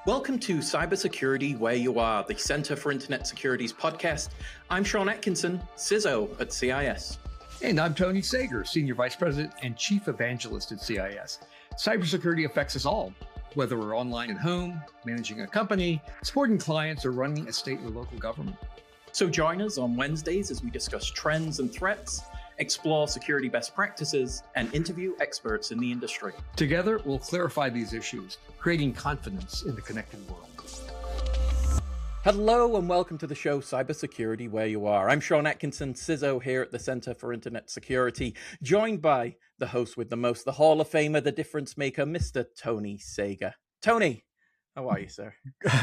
Welcome to Cybersecurity Where You Are, the Center for Internet Security's podcast. I'm Sean Atkinson, CISO at CIS. And I'm Tony Sager, Senior Vice President and Chief Evangelist at CIS. Cybersecurity affects us all, whether we're online at home, managing a company, supporting clients, or running a state or local government. So join us on Wednesdays as we discuss trends and threats, explore security best practices, and interview experts in the industry. Together, we'll clarify these issues, creating confidence in the connected world. Hello and welcome to the show Cybersecurity Where You Are. I'm Sean Atkinson, CISO here at the Center for Internet Security, joined by the host with the most, the Hall of Famer, the difference maker, Mr. Tony Sager. Tony, how are you, sir?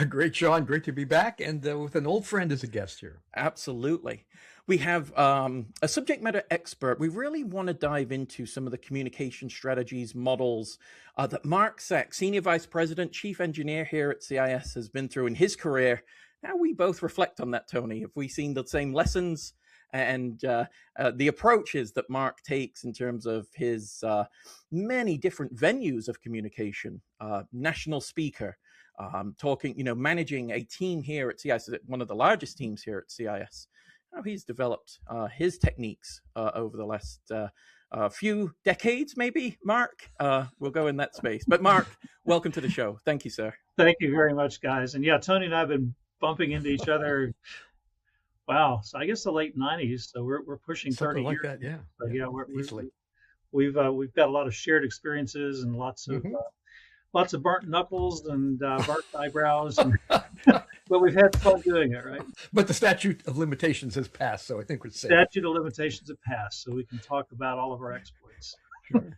Great, Sean. Great to be back and with an old friend as a guest here. Absolutely. We have a subject matter expert. We really want to dive into some of the communication strategies, models that Mark Sack, Senior Vice President, Chief Engineer here at CIS, has been through in his career. Now we both reflect on that, Tony. Have we seen the same lessons and the approaches that Mark takes in terms of his many different venues of communication, national speaker, talking, managing a team here at CIS, one of the largest teams here at CIS. How he's developed his techniques over the last few decades, maybe, Mark. We'll go in that space. But Mark, welcome to the show. Thank you, sir. Thank you very much, guys. And yeah, Tony and I have been bumping into each other. Wow. So I guess the late 90s. So we're pushing Something 30 like years. that, yeah. So yeah, we're easily. We've got a lot of shared experiences and lots of burnt knuckles and burnt eyebrows. But we've had fun doing it, right? But the statute of limitations has passed, so I think we're safe. Statute of limitations have passed, so we can talk about all of our exploits. Sure.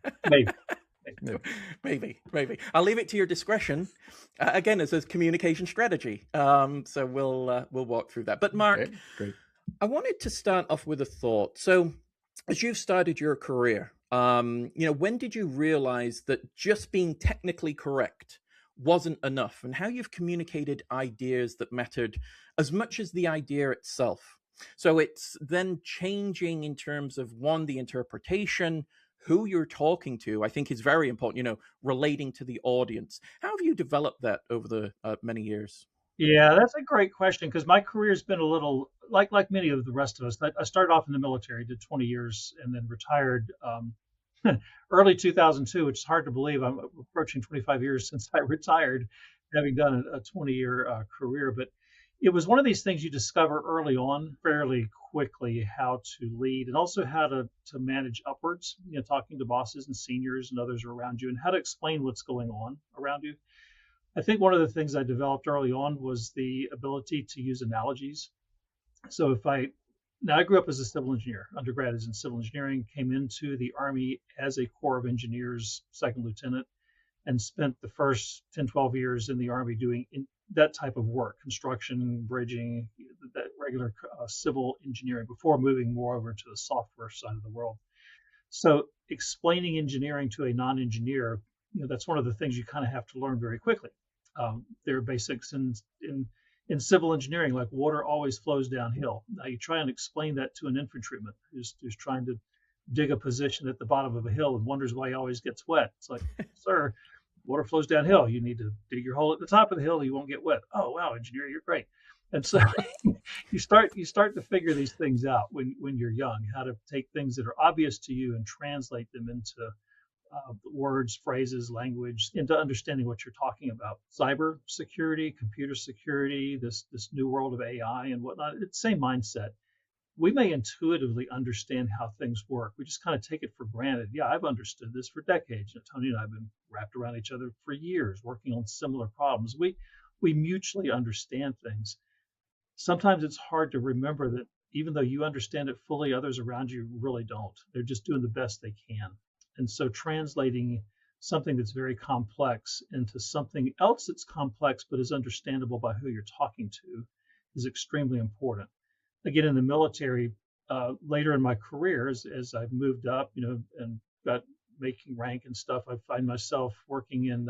Maybe. I'll leave it to your discretion. Again, as a communication strategy. So we'll walk through that. But Mark, okay, great. I wanted to start off with a thought. So as you've started your career, when did you realize that just being technically correct wasn't enough, and how you've communicated ideas that mattered as much as the idea itself? So it's then changing in terms of, one, the interpretation, who you're talking to, I think is very important, relating to the audience. How have you developed that over the many years? Yeah, that's a great question, because my career's been a little like many of the rest of us. I started off in the military, did 20 years, and then retired early 2002, which is hard to believe. I'm approaching 25 years since I retired, having done a 20-year career. But it was one of these things you discover early on, fairly quickly, how to lead and also how to manage upwards, talking to bosses and seniors and others around you, and how to explain what's going on around you. I think one of the things I developed early on was the ability to use analogies. So I grew up as a civil engineer. Undergrad is in civil engineering, came into the Army as a Corps of Engineers, second lieutenant, and spent the first 10, 12 years in the Army doing that type of work, construction, bridging, that regular civil engineering, before moving more over to the software side of the world. So explaining engineering to a non-engineer, that's one of the things you kind of have to learn very quickly. There are basics in civil engineering, like water always flows downhill. Now you try and explain that to an infantryman who's trying to dig a position at the bottom of a hill and wonders why he always gets wet. It's like, sir, water flows downhill. You need to dig your hole at the top of the hill. You won't get wet. Oh, wow, engineer, you're great. And so you start to figure these things out when you're young, how to take things that are obvious to you and translate them into words, phrases, language, into understanding what you're talking about. Cyber security, computer security, this new world of AI and whatnot, it's the same mindset. We may intuitively understand how things work. We just kind of take it for granted. Yeah, I've understood this for decades. Tony and I have been wrapped around each other for years, working on similar problems. We mutually understand things. Sometimes it's hard to remember that even though you understand it fully, others around you really don't. They're just doing the best they can. And so translating something that's very complex into something else that's complex but is understandable by who you're talking to is extremely important. Again, in the military, later in my career, as I've moved up, and got making rank and stuff, I find myself working in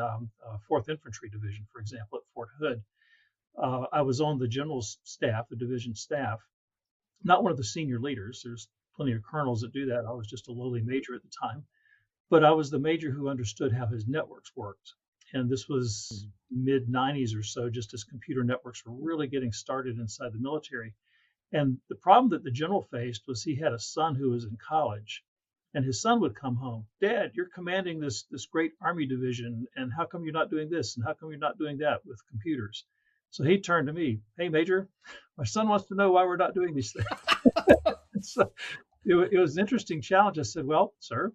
4th Infantry Division, for example, at Fort Hood. I was on the general staff, the division staff, not one of the senior leaders. There's plenty of colonels that do that. I was just a lowly major at the time. But I was the major who understood how his networks worked. And this was mid 90s or so, just as computer networks were really getting started inside the military. And the problem that the general faced was he had a son who was in college, and his son would come home, Dad, you're commanding this great army division, and how come you're not doing this, and how come you're not doing that with computers? So he turned to me, Hey, Major, my son wants to know why we're not doing these things. So it was an interesting challenge. I said, well, sir,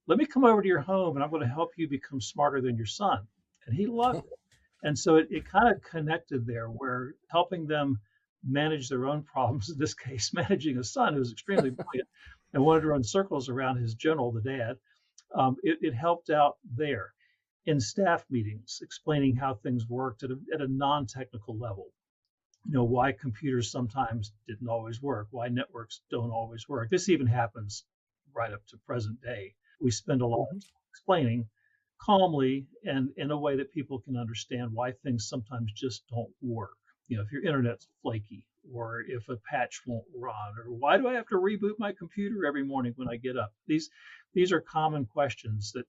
let me come over to your home, and I'm going to help you become smarter than your son. And he loved it. And so it kind of connected there, where helping them manage their own problems, in this case, managing a son who was extremely brilliant and wanted to run circles around his general, the dad, it helped out there. In staff meetings, explaining how things worked at a non-technical level. Why computers sometimes didn't always work, why networks don't always work. This even happens right up to present day. We spend a lot of time explaining calmly and in a way that people can understand why things sometimes just don't work. If your internet's flaky, or if a patch won't run, or why do I have to reboot my computer every morning when I get up? These are common questions that,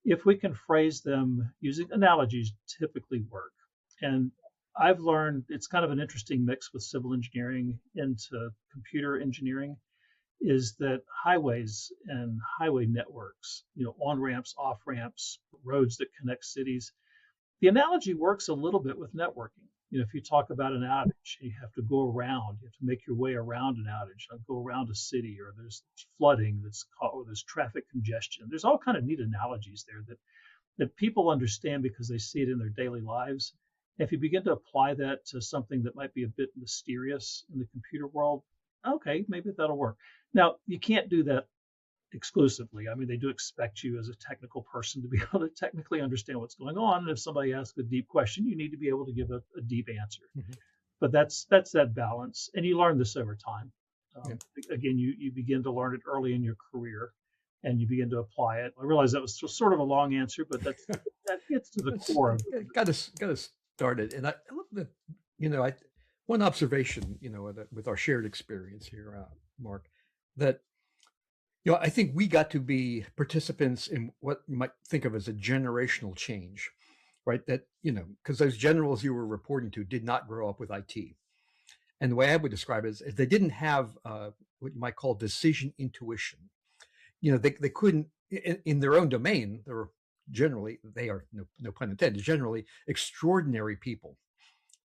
if we can phrase them using analogies, typically work. And I've learned it's kind of an interesting mix with civil engineering into computer engineering, is that highways and highway networks, on ramps, off ramps, roads that connect cities, the analogy works a little bit with networking. If you talk about an outage, you have to go around, you have to make your way around an outage, go around a city, or there's flooding or there's traffic congestion. There's all kind of neat analogies there that people understand because they see it in their daily lives. If you begin to apply that to something that might be a bit mysterious in the computer world, okay, maybe that'll work. Now, you can't do that exclusively. I mean, they do expect you as a technical person to be able to technically understand what's going on. And if somebody asks a deep question, you need to be able to give a deep answer. But that's that balance. And you learn this over time. Again, you begin to learn it early in your career, and you begin to apply it. I realize that was sort of a long answer, but that gets to the core of it. Got us started. And I love that, one observation, with our shared experience here, Mark, that I think we got to be participants in what you might think of as a generational change, right? That, because those generals you were reporting to did not grow up with IT. And the way I would describe it is they didn't have what you might call decision intuition. They couldn't, in their own domain, they are, no pun intended, generally extraordinary people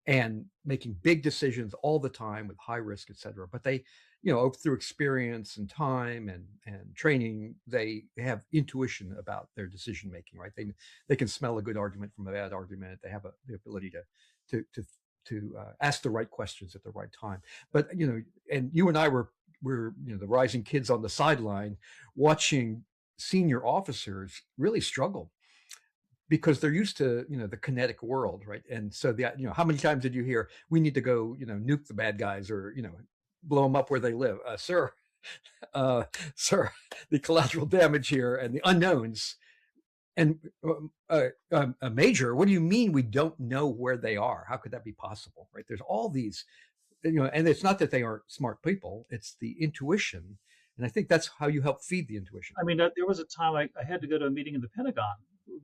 and making big decisions all the time with high risk, et cetera. But they, through experience and time and training, they have intuition about their decision making, right? They can smell a good argument from a bad argument. They have the ability to ask the right questions at the right time. But and you and I were the rising kids on the sideline, watching senior officers really struggle, because they're used to the kinetic world, right? And so how many times did you hear, we need to go nuke the bad guys, or blow them up where they live, sir, the collateral damage here and the unknowns. And a major, what do you mean we don't know where they are? How could that be possible, right? There's all these, and it's not that they aren't smart people, it's the intuition. And I think that's how you help feed the intuition. I mean, there was a time I had to go to a meeting in the Pentagon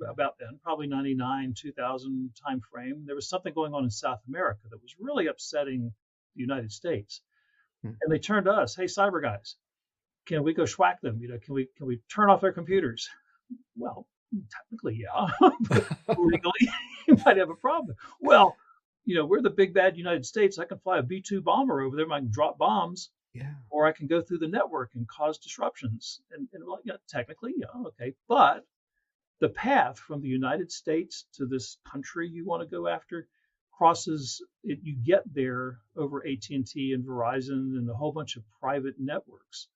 about then, probably 99, 2000 time frame. There was something going on in South America that was really upsetting the United States. And they turned to us, hey, cyber guys, can we go schwack them? Can we turn off their computers? Well, technically, yeah, but legally, you might have a problem. Well, we're the big bad United States. I can fly a B-2 bomber over there. I can drop bombs. Yeah. Or I can go through the network and cause disruptions. And well, yeah, technically, yeah, okay. But the path from the United States to this country you want to go after crosses it. You get there over AT&T and Verizon and a whole bunch of private networks.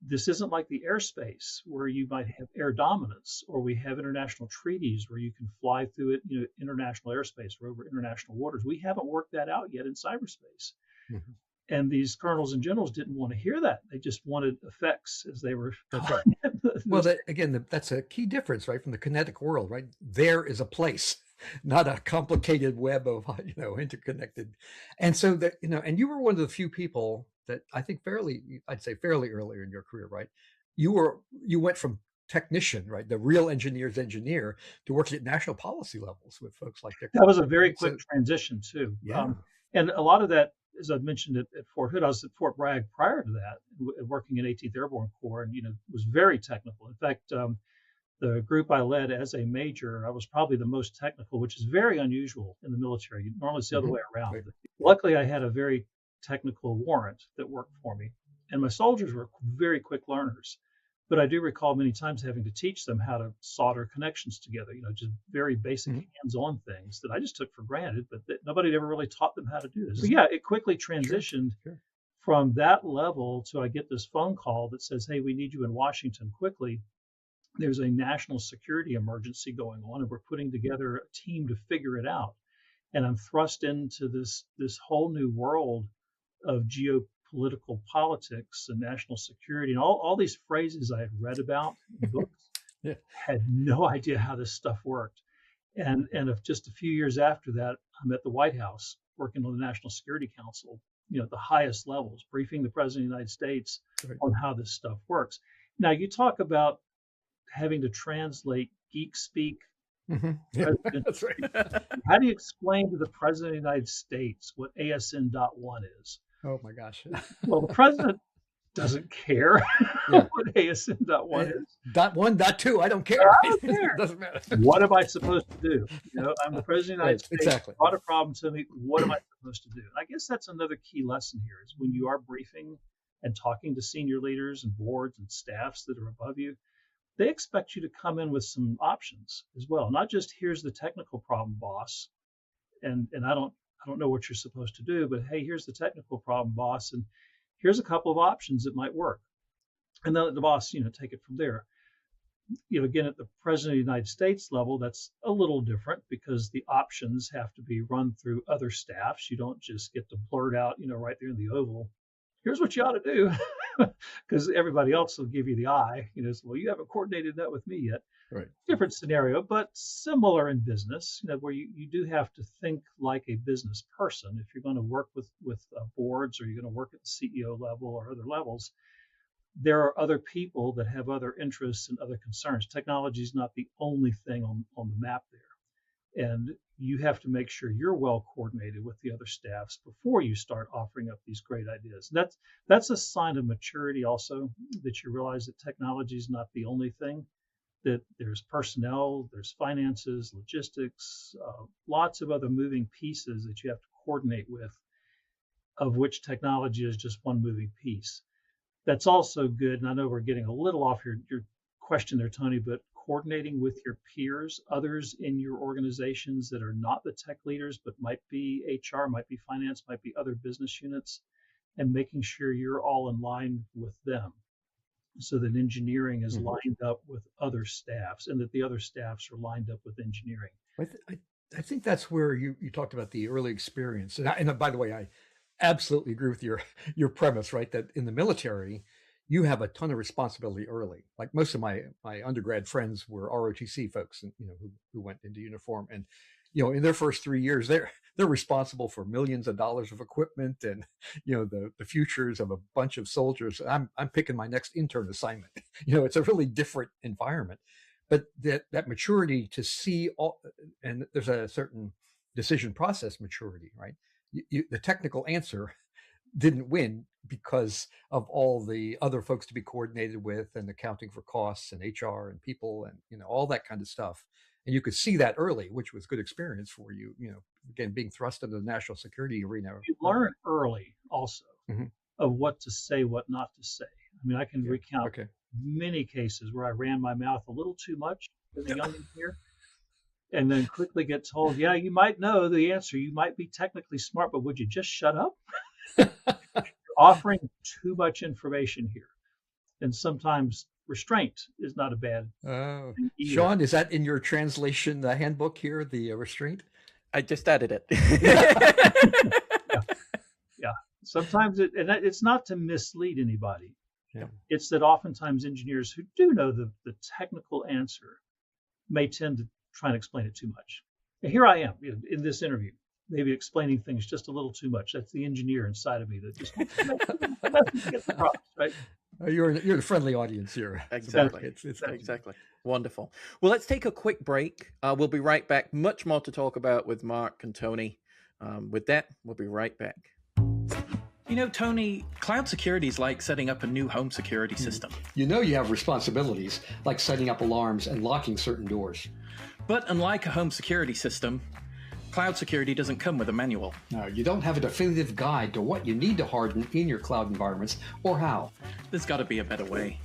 This isn't like the airspace where you might have air dominance, or we have international treaties where you can fly through it, international airspace or over international waters. We haven't worked that out yet in cyberspace. Mm-hmm. And these colonels and generals didn't want to hear that. They just wanted effects, as they were. That's right. Well, that's a key difference, right, from the kinetic world, right? There is a place, not a complicated web of interconnected. And so that and you were one of the few people that I think fairly earlier in your career, right? You went from technician, right? The real engineer's engineer to working at national policy levels with folks like Dick. That was a very Right? quick transition too. Yeah. And a lot of that, as I mentioned at Fort Hood, I was at Fort Bragg prior to that, working in 18th Airborne Corps, and was very technical. In fact, the group I led as a major, I was probably the most technical, which is very unusual in the military. You normally it's the other way around. Right. Luckily, I had a very technical warrant that worked for me, and my soldiers were very quick learners. But I do recall many times having to teach them how to solder connections together, just very basic hands-on things that I just took for granted, but that nobody ever really taught them how to do this. So yeah, it quickly transitioned from that level to I get this phone call that says, hey, we need you in Washington quickly. There's a national security emergency going on, and we're putting together a team to figure it out. And I'm thrust into this whole new world of geopolitical politics and national security and all these phrases I had read about in books. Had no idea how this stuff worked. And if just a few years after that, I'm at the White House working on the National Security Council, at the highest levels, briefing the President of the United States on how this stuff works. Now, you talk about having to translate geek speak. That's right. How do you explain to the President of the United States what ASN.1 is? Oh my gosh. Well, the president doesn't care what ASN.1 is. .1, .2, I don't care. I don't care. It doesn't matter. What am I supposed to do? I'm the President of the United States. Exactly. Brought a problem to me. What am I supposed to do? And I guess that's another key lesson here is when you are briefing and talking to senior leaders and boards and staffs that are above you, they expect you to come in with some options as well. Not just here's the technical problem, boss, and I don't know what you're supposed to do, but hey, here's the technical problem, boss, and here's a couple of options that might work. And then let the boss, take it from there. Again, at the President of the United States level, that's a little different because the options have to be run through other staffs. You don't just get to blurt out, right there in the Oval, here's what you ought to do, because everybody else will give you the eye. Well, you haven't coordinated that with me yet. Right. Different scenario, but similar in business, where you do have to think like a business person. If you're going to work with boards or you're going to work at the CEO level or other levels, there are other people that have other interests and other concerns. Technology is not the only thing on the map there. And you have to make sure you're well coordinated with the other staffs before you start offering up these great ideas. And that's a sign of maturity also, that you realize that technology is not the only thing, that there's personnel, there's finances, logistics, lots of other moving pieces that you have to coordinate with, of which technology is just one moving piece. That's also good, and I know we're getting a little off your question there, Tony, but coordinating with your peers, others in your organizations that are not the tech leaders, but might be HR, might be finance, might be other business units, and making sure you're all in line with them so that engineering is lined up with other staffs and that the other staffs are lined up with engineering. I think that's where you talked about the early experience. And by the way, I absolutely agree with your premise, right? That in the military, you have a ton of responsibility early. Like most of my undergrad friends were ROTC folks, and who went into uniform, and in their first 3 years, they're responsible for millions of dollars of equipment and the futures of a bunch of soldiers. I'm picking my next intern assignment. It's a really different environment, but that maturity to see all, and there's a certain decision process maturity, right? The technical answer didn't win because of all the other folks to be coordinated with and accounting for costs and HR and people and all that kind of stuff. And you could see that early, which was good experience for you. Again, being thrust into the national security arena. You learn early also of what to say, what not to say. I mean, I can recount many cases where I ran my mouth a little too much as a young engineer, and then quickly get told, yeah, you might know the answer. You might be technically smart, but would you just shut up? You're offering too much information here. And sometimes restraint is not a bad thing either. Sean, is that in your translation handbook here, the restraint? I just added it. Yeah. Sometimes it's not to mislead anybody. Yeah. It's that oftentimes engineers who do know the technical answer may tend to try and explain it too much. And here I am in this interview, maybe explaining things just a little too much. That's the engineer inside of me that just wants to get the props, right? You're the friendly audience here. Exactly. It's Exactly. Wonderful. Well, let's take a quick break. We'll be right back. Much more to talk about with Mark and Tony. With that, we'll be right back. You know, Tony, cloud security is like setting up a new home security system. You know you have responsibilities like setting up alarms and locking certain doors. But unlike a home security system, cloud security doesn't come with a manual. No, you don't have a definitive guide to what you need to harden in your cloud environments or how. There's got to be a better way.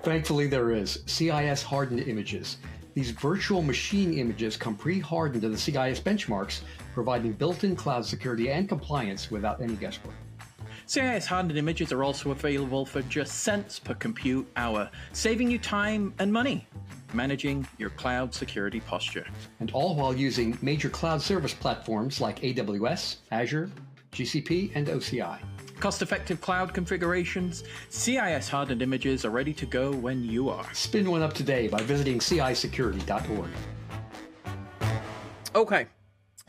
Thankfully, there is. CIS hardened images. These virtual machine images come pre-hardened to the CIS benchmarks, providing built-in cloud security and compliance without any guesswork. CIS hardened images are also available for just cents per compute hour, saving you time and money managing your cloud security posture. And all while using major cloud service platforms like AWS, Azure, GCP, and OCI. Cost-effective cloud configurations, CIS hardened images are ready to go when you are. Spin one up today by visiting cisecurity.org. Okay,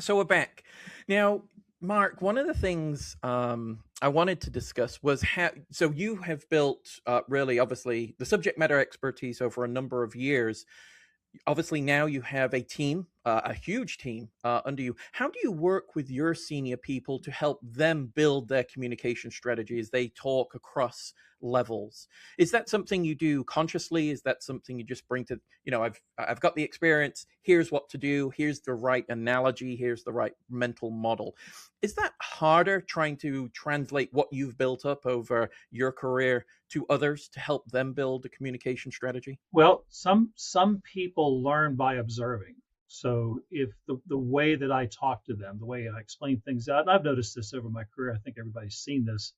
so we're back. Now, Mark, one of the things I wanted to discuss was how, so you have built really, obviously, the subject matter expertise over a number of years. Obviously, now you have a team, a huge team under you. How do you work with your senior people to help them build their communication strategy as they talk across levels? Is that something you do consciously? Is that something you just bring to, you know, I've got the experience, here's what to do, here's the right analogy, here's the right mental model. Is that harder trying to translate what you've built up over your career to others to help them build a communication strategy? Well, some people learn by observing. So if the way that I talk to them, the way I explain things out, and I've noticed this over my career, I think everybody's seen this.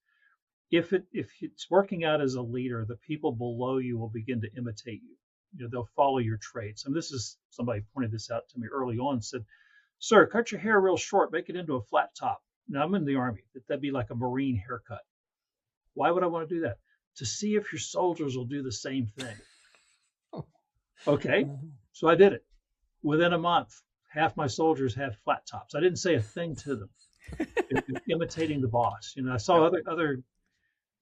If it's working out as a leader, the people below you will begin to imitate you. You know, they'll follow your traits. And this is, somebody pointed this out to me early on, said, "Sir, cut your hair real short, make it into a flat top." Now I'm in the Army. That'd be like a Marine haircut. Why would I want to do that? To see if your soldiers will do the same thing. Okay, so I did it. Within a month, half my soldiers had flat tops. I didn't say a thing to them. Imitating the boss. You know, I saw other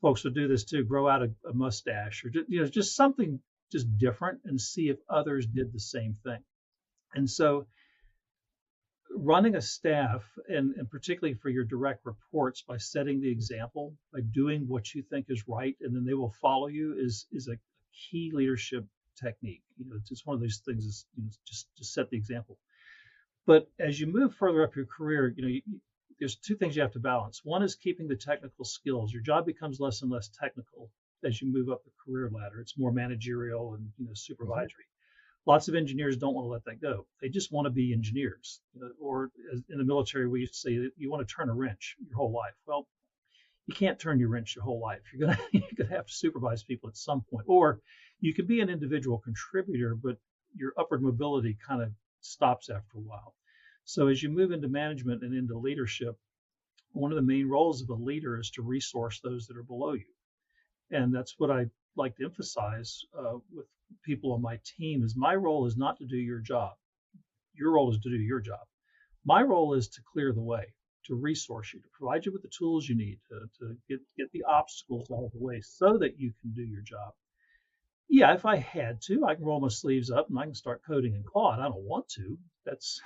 folks would do this too, grow out a mustache or just something just different and see if others did the same thing. And so running a staff, and particularly for your direct reports, by setting the example, by doing what you think is right, and then they will follow you, is a key leadership technique. You know, it's just one of those things is, you know, just set the example. But as you move further up your career, you know, there's two things you have to balance. One is keeping the technical skills. Your job becomes less and less technical as you move up the career ladder. It's more managerial and, you know, supervisory. Lots of engineers don't want to let that go. They just want to be engineers. Or as in the military, we used to say that you want to turn a wrench your whole life. Well, you can't turn your wrench your whole life. You're gonna have to supervise people at some point. Or you could be an individual contributor, but your upward mobility kind of stops after a while. So as you move into management and into leadership, one of the main roles of a leader is to resource those that are below you. And that's what I like to emphasize with people on my team is my role is not to do your job. Your role is to do your job. My role is to clear the way, to resource you, to provide you with the tools you need to get the obstacles out of the way so that you can do your job. Yeah, if I had to, I can roll my sleeves up and I can start coding in Claude. I don't want to. That's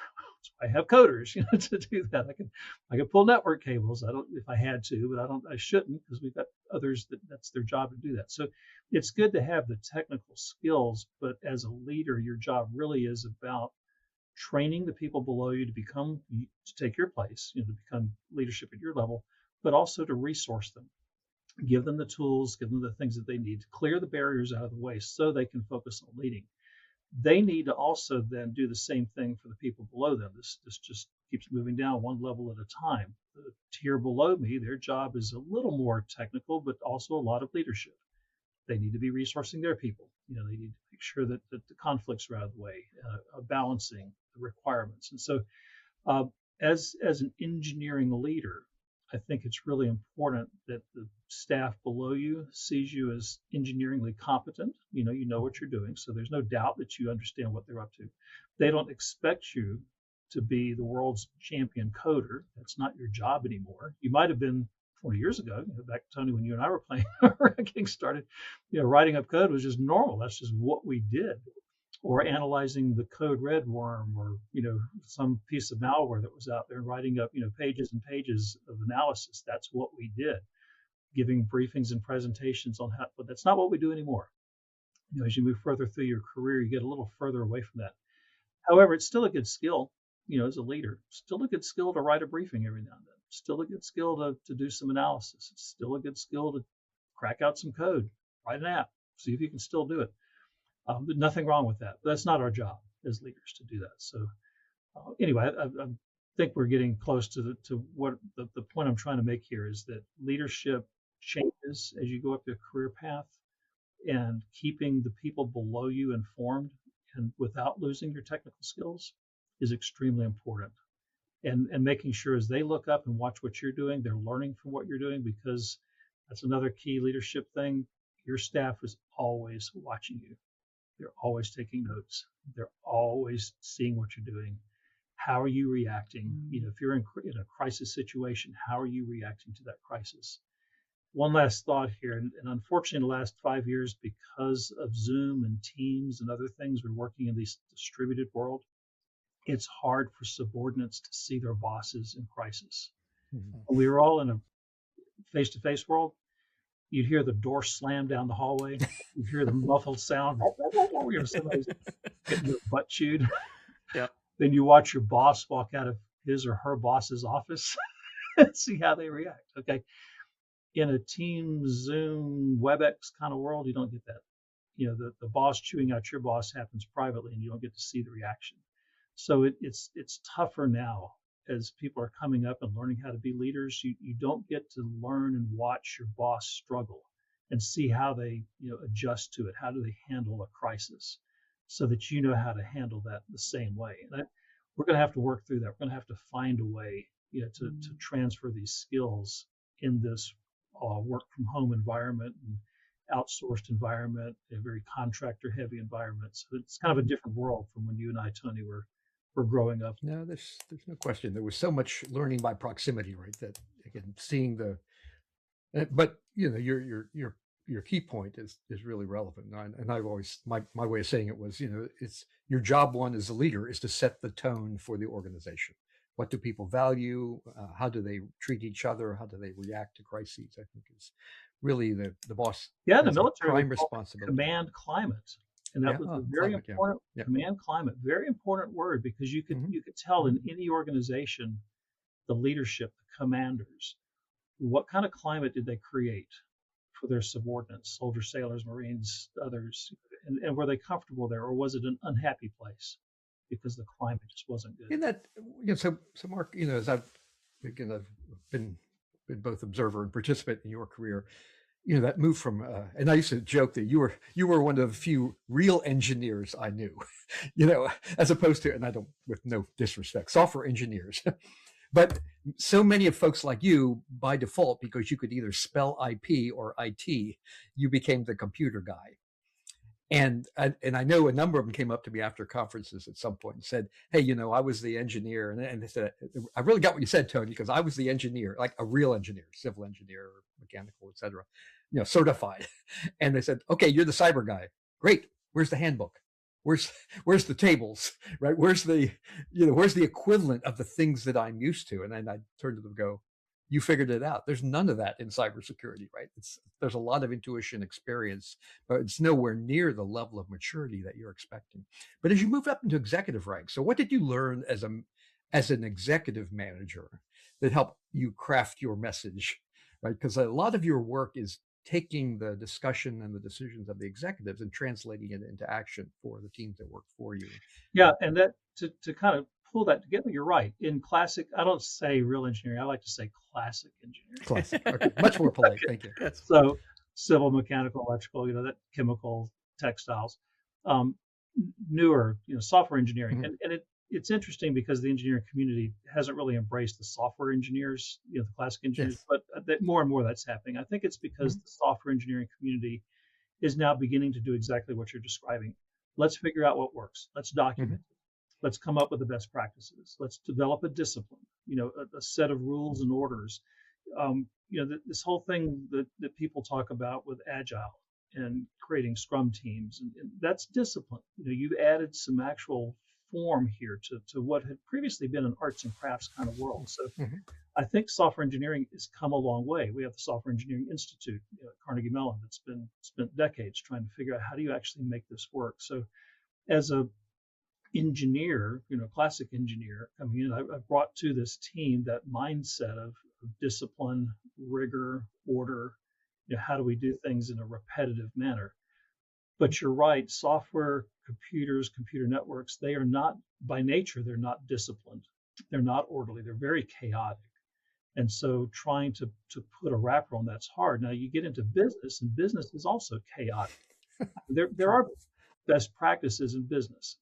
I have coders, you know, to do that. I can pull network cables. I don't if I had to, but I shouldn't because we've got others that's their job to do that. So it's good to have the technical skills, but as a leader, your job really is about training the people below you to take your place, you know, to become leadership at your level, but also to resource them. Give them the tools, give them the things that they need to clear the barriers out of the way so they can focus on leading. They need to also then do the same thing for the people below them. This just keeps moving down one level at a time. The tier below me, their job is a little more technical, but also a lot of leadership. They need to be resourcing their people. You know, they need to make sure that the conflicts are out of the way, balancing the requirements. And so as an engineering leader, I think it's really important that the staff below you sees you as engineeringly competent. You know what you're doing, so there's no doubt that you understand what they're up to. They don't expect you to be the world's champion coder. That's not your job anymore. You might have been 20 years ago, back, Tony, when you and I were playing, getting started, writing up code was just normal. That's just what we did. Or analyzing the code red worm, or some piece of malware that was out there, and writing up pages and pages of analysis. That's what we did. Giving briefings and presentations on how, but that's not what we do anymore. As you move further through your career, you get a little further away from that. However, it's still a good skill, as a leader. Still a good skill to write a briefing every now and then. Still a good skill to do some analysis. It's still a good skill to crack out some code, write an app, see if you can still do it. Nothing wrong with that. But that's not our job as leaders to do that. So anyway, I think we're getting close to what the point I'm trying to make here is that leadership changes as you go up your career path, and keeping the people below you informed and without losing your technical skills is extremely important. And making sure as they look up and watch what you're doing, they're learning from what you're doing, because that's another key leadership thing. Your staff is always watching you. They're always taking notes. They're always seeing what you're doing. How are you reacting? If you're in a crisis situation, how are you reacting to that crisis? One last thought here, and unfortunately, in the last 5 years, because of Zoom and Teams and other things, we're working in this distributed world. It's hard for subordinates to see their bosses in crisis. Mhm. When we were all in a face-to-face world, you'd hear the door slam down the hallway. You'd hear the muffled sound. Somebody's getting their butt chewed. Yeah. Then you watch your boss walk out of his or her boss's office and see how they react. Okay. In a Teams, Zoom, WebEx kind of world, you don't get that. The boss chewing out your boss happens privately, and you don't get to see the reaction. So it's tougher now as people are coming up and learning how to be leaders. You don't get to learn and watch your boss struggle and see how they adjust to it. How do they handle a crisis, so that you know how to handle that the same way. And we're going to have to work through that. We're going to have to find a way to transfer these skills in this work from home environment and outsourced environment, a very contractor heavy environment. So it's kind of a different world from when you and I, Tony, were growing up. No, there's no question. There was so much learning by proximity, right? That again, seeing but your key point is really relevant. And I've always my way of saying it was, it's your job one as a leader is to set the tone for the organization. What do people value? How do they treat each other? How do they react to crises? I think is really the boss. Yeah, the military prime responsibility. Command climate. And that was a very important command climate, very important word, because you could tell in any organization, the leadership, the commanders, what kind of climate did they create for their subordinates, soldiers, sailors, Marines, others, and were they comfortable there, or was it an unhappy place because the climate just wasn't good? In that, so Mark, as I've been both observer and participant in your career. That move from, and I used to joke that you were one of the few real engineers I knew, as opposed to, and I don't, with no disrespect, software engineers. But so many of folks like you, by default, because you could either spell IP or IT, you became the computer guy. And I know a number of them came up to me after conferences at some point and said, hey, I was the engineer. And they said, I really got what you said, Tony, because I was the engineer, like a real engineer, civil engineer, mechanical, et cetera, certified. And they said, okay, you're the cyber guy. Great. Where's the handbook? Where's the tables, right? Where's the equivalent of the things that I'm used to? And then I turned to them and go, you figured it out. There's none of that in cybersecurity, right? There's a lot of intuition, experience, but it's nowhere near the level of maturity that you're expecting. But as you move up into executive ranks, so what did you learn as an executive manager that helped you craft your message, right? Because a lot of your work is taking the discussion and the decisions of the executives and translating it into action for the teams that work for you. Yeah, and that to kind of pull that together, you're right. In classic, I don't say real engineering, I like to say classic engineering. Classic, okay. Much more polite, thank you. So civil, mechanical, electrical, that chemical, textiles, newer, software engineering. Mm-hmm. And it's interesting because the engineering community hasn't really embraced the software engineers, the classic engineers, yes. But more and more that's happening. I think it's because the software engineering community is now beginning to do exactly what you're describing. Let's figure out what works. Let's document it. Let's come up with the best practices. Let's develop a discipline, a set of rules and orders. this whole thing that people talk about with agile and creating scrum teams, and that's discipline. You've added some actual form here to what had previously been an arts and crafts kind of world. So Mhm. I think software engineering has come a long way. We have the Software Engineering Institute at Carnegie Mellon that's been spent decades trying to figure out how do you actually make this work. So as a engineer, classic engineer coming in, I brought to this team that mindset of discipline, rigor, order. How do we do things in a repetitive manner? But you're right, software, computers, computer networks, they are not, by nature, they're not disciplined. They're not orderly. They're very chaotic. And so trying to put a wrapper on that's hard. Now you get into business, and business is also chaotic. There Sure. are best practices in business.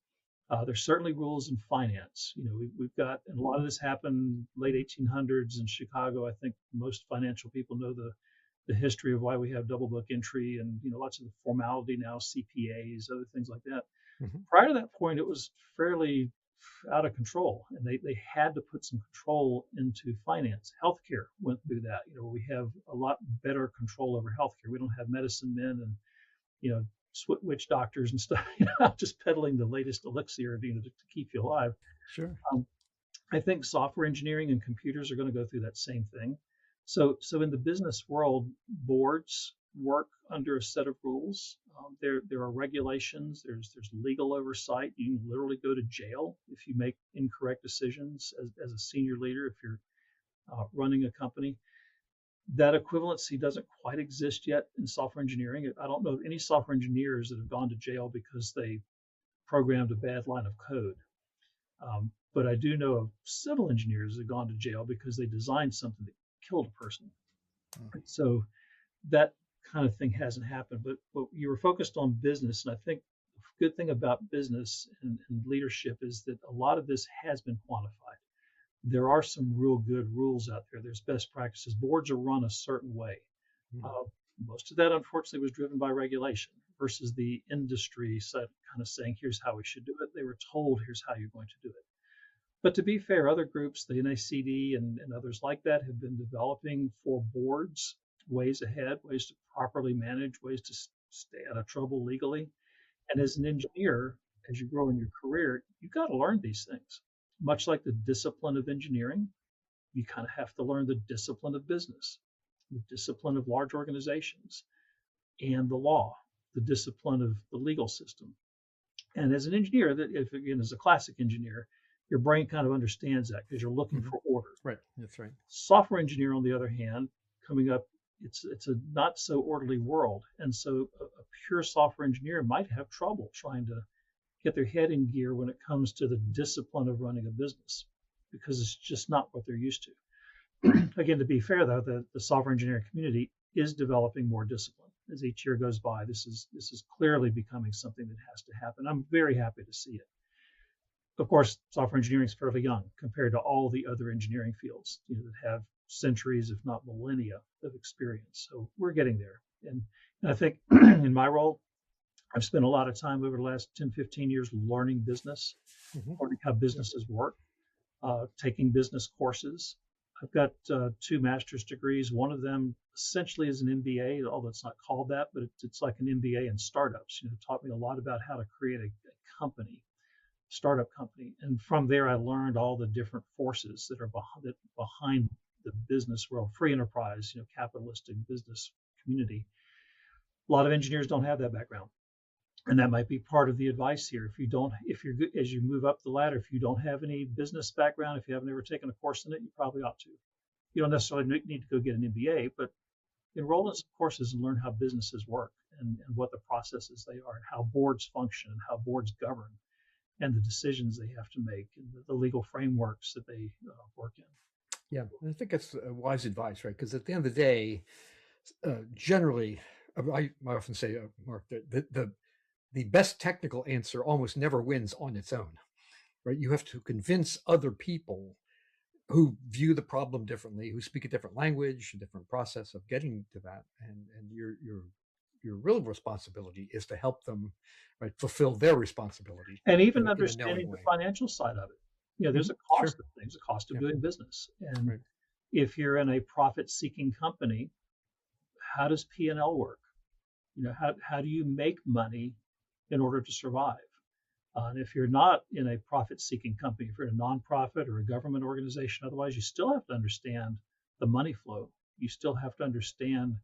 There's certainly rules in finance. We've got, and a lot of this happened late 1800s in Chicago. I think most financial people know the history of why we have double book entry and lots of the formality now, CPAs, other things like that. Mhm. Prior to that point, it was fairly out of control, and they had to put some control into finance. Healthcare went through that. We have a lot better control over healthcare. We don't have medicine men and witch doctors and stuff, just peddling the latest elixir to keep you alive. Sure. I think software engineering and computers are going to go through that same thing. So in the business world, boards work under a set of rules. There are regulations. There's legal oversight. You can literally go to jail if you make incorrect decisions as a senior leader if you're running a company. That equivalency doesn't quite exist yet in software engineering. I don't know of any software engineers that have gone to jail because they programmed a bad line of code. But I do know of civil engineers that have gone to jail because they designed something that killed a person. So that kind of thing hasn't happened. But you were focused on business, and I think the good thing about business and leadership is that a lot of this has been quantified. There are some real good rules out there. There's best practices. Boards are run a certain way. Most of that, unfortunately, was driven by regulation versus the industry kind of saying, here's how we should do it. They were told, here's how you're going to do it. But to be fair, other groups, the NACD and others like that, have been developing for boards ways ahead, ways to properly manage, ways to stay out of trouble legally. And as an engineer, as you grow in your career, you've got to learn these things. Much like the discipline of engineering, you kind of have to learn the discipline of business, the discipline of large organizations, and the law, the discipline of the legal system. And as an engineer, again, as a classic engineer, your brain kind of understands that because you're looking for order. Right. That's right. Software engineer, on the other hand, coming up, it's a not so orderly world. And so a pure software engineer might have trouble trying to get their head in gear when it comes to the discipline of running a business because it's just not what they're used to. Again, to be fair, though, the software engineering community is developing more discipline as each year goes by. This is clearly becoming something that has to happen. I'm very happy to see it. Of course, software engineering is fairly young compared to all the other engineering fields that have centuries, if not millennia, of experience. So we're getting there. And I think in my role, I've spent a lot of time over the last 10, 15 years learning business, learning how businesses work, taking business courses. I've got 2 master's degrees. One of them essentially is an MBA, although it's not called that, but it's like an MBA in startups. It taught me a lot about how to create a company, startup company. And from there, I learned all the different forces that are behind the business world, free enterprise, capitalistic business community. A lot of engineers don't have that background. And that might be part of the advice here. If you're good, as you move up the ladder, if you don't have any business background, if you haven't ever taken a course in it, you probably ought to. You don't necessarily need to go get an MBA, but enroll in some courses and learn how businesses work and what the processes they are, and how boards function, and how boards govern, and the decisions they have to make, and the legal frameworks that they work in. Yeah, I think that's wise advice, right? Because at the end of the day, generally, I often say, Mark, that the best technical answer almost never wins on its own, right? You have to convince other people who view the problem differently, who speak a different language, a different process of getting to that, and your real responsibility is to help them, right, fulfill their responsibility, and even in a understanding the financial side of it. There's a cost of things, a cost of doing business, and If you're in a profit-seeking company, how does P&L work? How do you make money in order to survive? And if you're not in a profit-seeking company, if you're in a nonprofit or a government organization, otherwise, you still have to understand the money flow. You still have to understand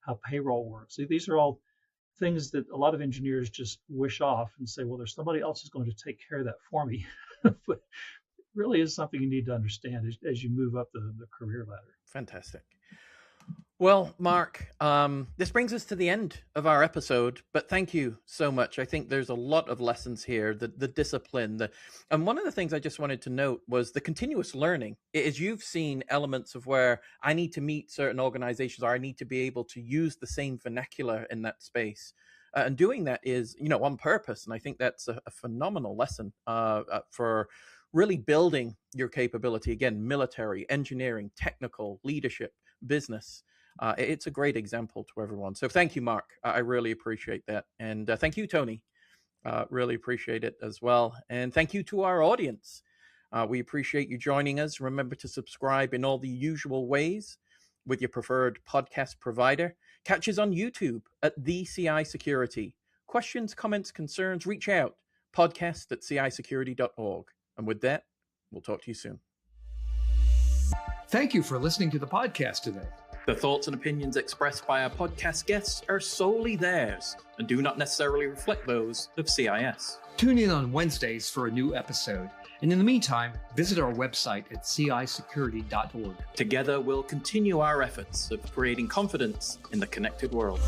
how payroll works. These are all things that a lot of engineers just wish off and say, well, there's somebody else who's going to take care of that for me. But it really is something you need to understand as you move up the career ladder. Fantastic. Well, Mark, this brings us to the end of our episode, but thank you so much. I think there's a lot of lessons here, the discipline, and one of the things I just wanted to note was the continuous learning. As you've seen elements of where I need to meet certain organizations or I need to be able to use the same vernacular in that space. And doing that is, on purpose. And I think that's a phenomenal lesson for really building your capability. Again, military, engineering, technical, leadership, business. It's a great example to everyone. So thank you, Mark. I really appreciate that. And thank you, Tony. Really appreciate it as well. And thank you to our audience. We appreciate you joining us. Remember to subscribe in all the usual ways with your preferred podcast provider. Catch us on YouTube at The CI Security. Questions, comments, concerns, reach out. podcast@cisecurity.org. And with that, we'll talk to you soon. Thank you for listening to the podcast today. The thoughts and opinions expressed by our podcast guests are solely theirs and do not necessarily reflect those of CIS. Tune in on Wednesdays for a new episode. And in the meantime, visit our website at cisecurity.org. Together, we'll continue our efforts of creating confidence in the connected world.